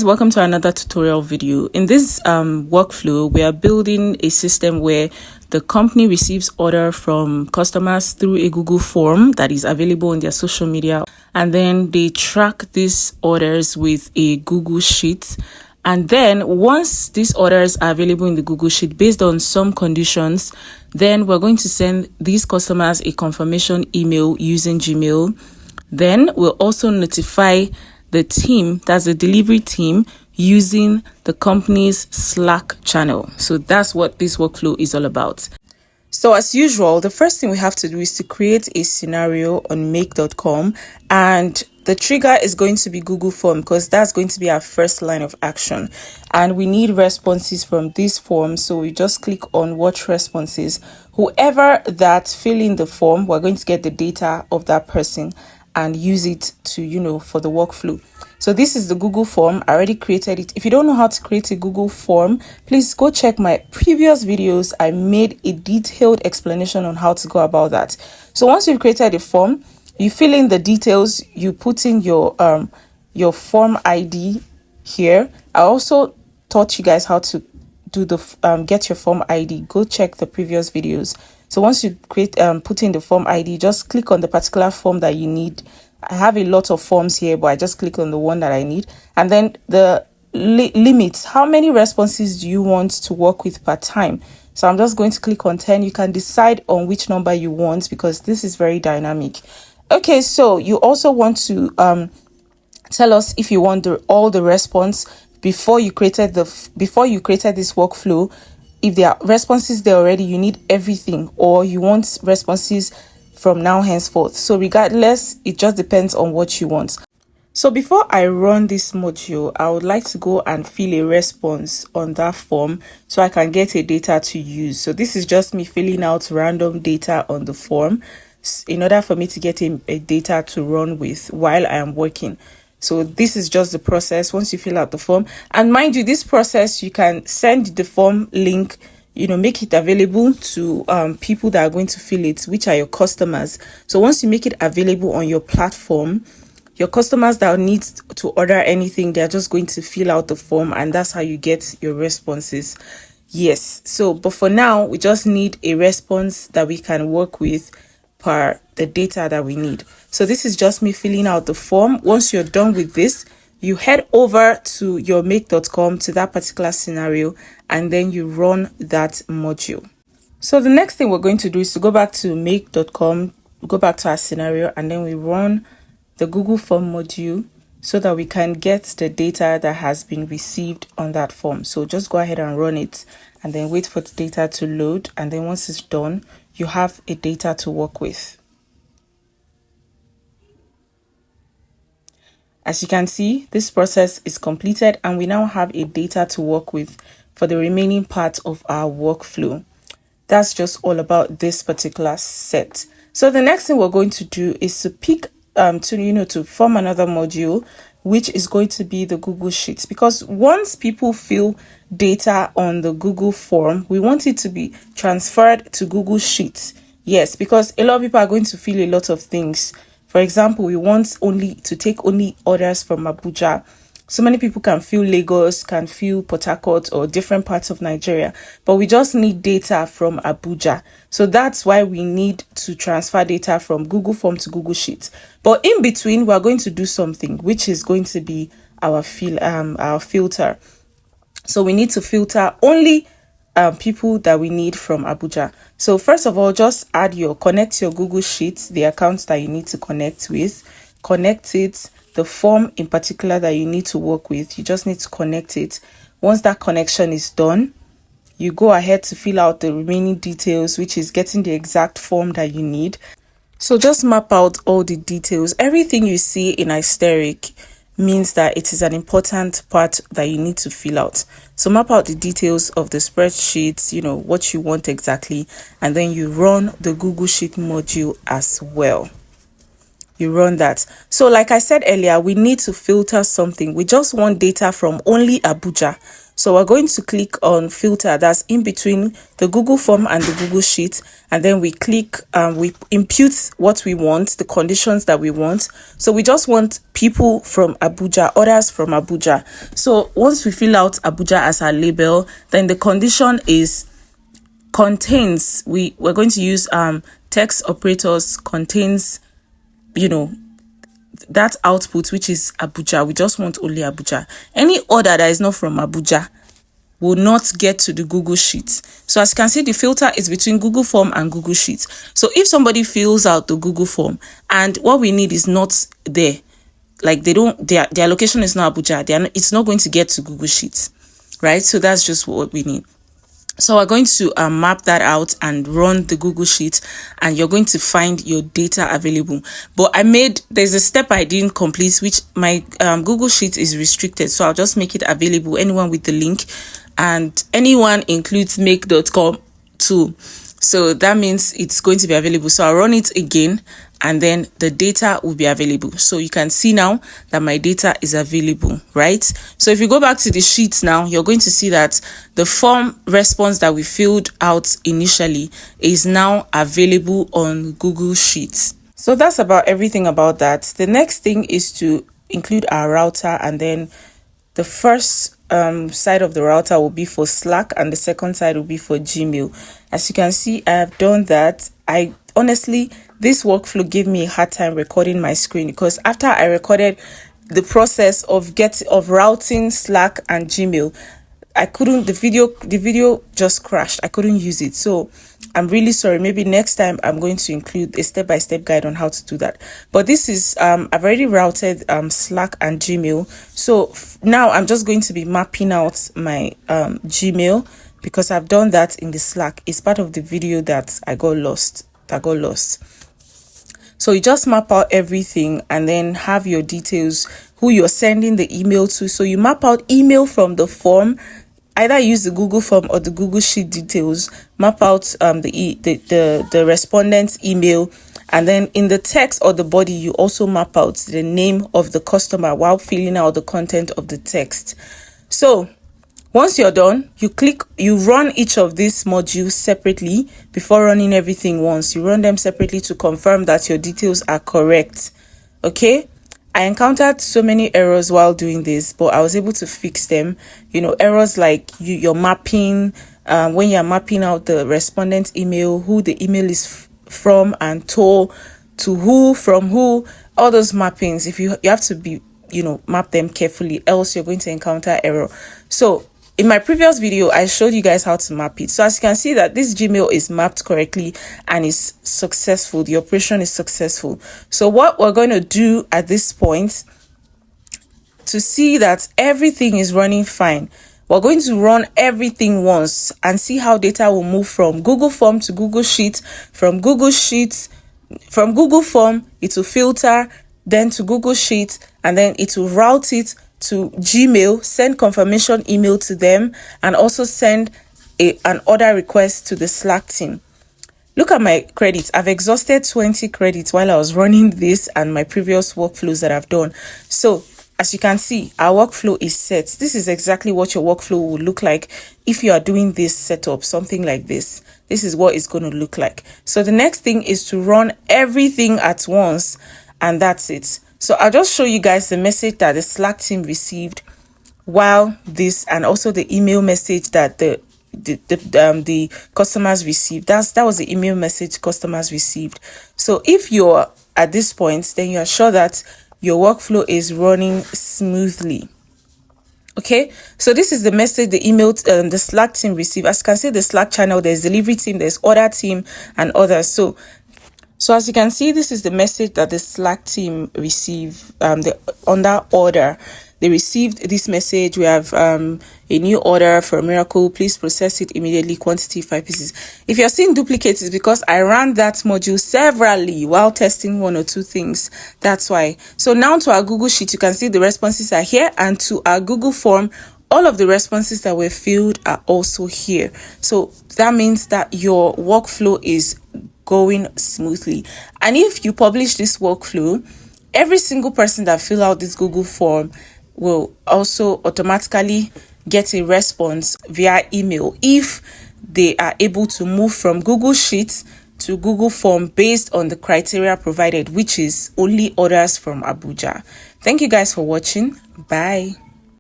Welcome to another tutorial video. In this workflow, we are building a system where the company receives order from customers through a Google form that is available on their social media, and then they track these orders with a Google Sheet. And then once these orders are available in the Google Sheet based on some conditions, then we're going to send these customers a confirmation email using Gmail. Then we'll also notify the team, that's the delivery team, using the company's Slack channel. So that's what this workflow is all about. So as usual, the first thing we have to do is to create a scenario on make.com, and the trigger is going to be Google form because that's going to be our first line of action. And we need responses from this form. So we just click on watch responses. Whoever that fill in the form, we're going to get the data of that person and use it to, for the workflow. So this is the Google form. I already created it. If you don't know how to create a Google form, please go check my previous videos. I made a detailed explanation on how to go about that. So once you've created a form, you fill in the details, you put in your form ID here. I also taught you guys how to do the get your form ID. Go check the previous videos. So once you put in the form ID, just click on the particular form that you need. I have a lot of forms here, but I just click on the one that I need. And then the limits, how many responses do you want to work with per time? So I'm just going to click on 10. You can decide on which number you want because this is very dynamic. Okay, so you also want to tell us if you want all the response before you created this workflow. If there are responses there already, you need everything, or you want responses from now henceforth. So regardless, it just depends on what you want. So before I run this module, I would like to go and fill a response on that form so I can get a data to use. So this is just me filling out random data on the form in order for me to get a data to run with while I am working. So this is just the process once you fill out the form. And mind you, this process, you can send the form link, make it available to people that are going to fill it, which are your customers. So once you make it available on your platform, your customers that need to order anything, they're just going to fill out the form, and that's how you get your responses. Yes. So, but for now, we just need a response that we can work with per the data that we need. So this is just me filling out the form. Once you're done with this, you head over to your make.com, to that particular scenario, and then you run that module. So the next thing we're going to do is to go back to make.com, go back to our scenario, and then we run the Google form module so that we can get the data that has been received on that form. So just go ahead and run it and then wait for the data to load. And then once it's done, you have a data to work with. As you can see, this process is completed and we now have a data to work with for the remaining part of our workflow. That's just all about this particular set. So the next thing we're going to do is to pick to form another module, which is going to be the Google Sheets, because once people fill data on the Google form, we want it to be transferred to Google Sheets. Yes, because a lot of people are going to fill a lot of things. For example, we want to take only orders from Abuja. So many people can fill Lagos, can fill Port Harcourt or different parts of Nigeria, but we just need data from Abuja. So that's why we need to transfer data from Google Form to Google Sheets. But in between, we're going to do something, which is going to be our filter. So we need to filter only people that we need from Abuja. So first of all, just connect your Google Sheets, the accounts that you need to connect with, connect it. The form in particular that you need to work with, you just need to connect it. Once that connection is done, you go ahead to fill out the remaining details, which is getting the exact form that you need. So just map out all the details. Everything you see in Stoic means that it is an important part that you need to fill out. So map out the details of the spreadsheets, what you want exactly, and then you run the Google Sheet module as well. you run that. So like I said earlier, we need to filter something. We just want data from only Abuja. So we're going to click on filter, that's in between the Google form and the Google Sheet. And then we click, we impute what we want, the conditions that we want. So we just want people from Abuja, orders from Abuja. So once we fill out Abuja as our label, then the condition is contains, we're going to use text operators, contains, that output, which is Abuja. We just want only Abuja. Any order that is not from Abuja will not get to the Google Sheet. So as you can see, the filter is between Google Form and Google Sheet. So if somebody fills out the Google Form and what we need is not there, like their location is not Abuja, it's not going to get to Google Sheet, right? So that's just what we need. So we're going to map that out and run the Google Sheet, and you're going to find your data available. But there's a step I didn't complete, which my Google Sheet is restricted. So I'll just make it available, anyone with the link, and anyone includes make.com too. So that means it's going to be available. So I'll run it again, and then the data will be available. So you can see now that my data is available, right? So if you go back to the sheet now, you're going to see that the form response that we filled out initially is now available on Google Sheets. So that's about everything about that. The next thing is to include our router, and then the first side of the router will be for Slack, and the second side will be for Gmail. As you can see, I have done that. Honestly, this workflow gave me a hard time recording my screen, because after I recorded the process of routing Slack and Gmail, I couldn't, the video just crashed. I couldn't use it. So I'm really sorry. Maybe next time I'm going to include a step-by-step guide on how to do that. But this is, I've already routed Slack and Gmail. So now I'm just going to be mapping out my Gmail, because I've done that in the Slack. It's part of the video that got lost. So you just map out everything and then have your details, who you're sending the email to. So you map out email from the form, either use the Google form or the Google Sheet details, map out the respondent's email, and then in the text or the body, you also map out the name of the customer while filling out the content of the text. So once you're done, you run each of these modules separately before running everything once. You run them separately to confirm that your details are correct. Okay? I encountered so many errors while doing this, but I was able to fix them. Errors like your mapping, when you're mapping out the respondent email, who the email is from and to who, from who, all those mappings. If you have to be, map them carefully, else you're going to encounter error. So in my previous video, I showed you guys how to map it. So as you can see that this Gmail is mapped correctly and is successful. The operation is successful. So what we're going to do at this point to see that everything is running fine, we're going to run everything once and see how data will move from Google Form to Google Sheet, from Google Form, it will filter, then to Google Sheet, and then it will route it to Gmail, send confirmation email to them, and also send an order request to the Slack team. Look at my credits. I've exhausted 20 credits while I was running this and my previous workflows that I've done. So as you can see, our workflow is set. This is exactly what your workflow will look like if you are doing this setup, something like this. This is what it's going to look like. So the next thing is to run everything at once, and that's it. So I'll just show you guys the message that the Slack team received while this, and also the email message that the customers received. That was the email message customers received. So if you're at this point, then you're sure that your workflow is running smoothly. Okay, so this is the message the email the Slack team received. As you can see, the Slack channel, there's delivery team, there's order team, and others. So as you can see, this is the message that the Slack team received, under order. They received this message. We have a new order for a miracle. Please process it immediately. Quantity 5 pieces. If you're seeing duplicates, it's because I ran that module severally while testing 1 or 2 things. That's why. So now to our Google Sheet, you can see the responses are here, and to our Google Form, all of the responses that were filled are also here. So that means that your workflow is going smoothly. And if you publish this workflow, every single person that fill out this Google form will also automatically get a response via email if they are able to move from Google Sheets to Google Form based on the criteria provided, which is only orders from Abuja. Thank you guys for watching. Bye.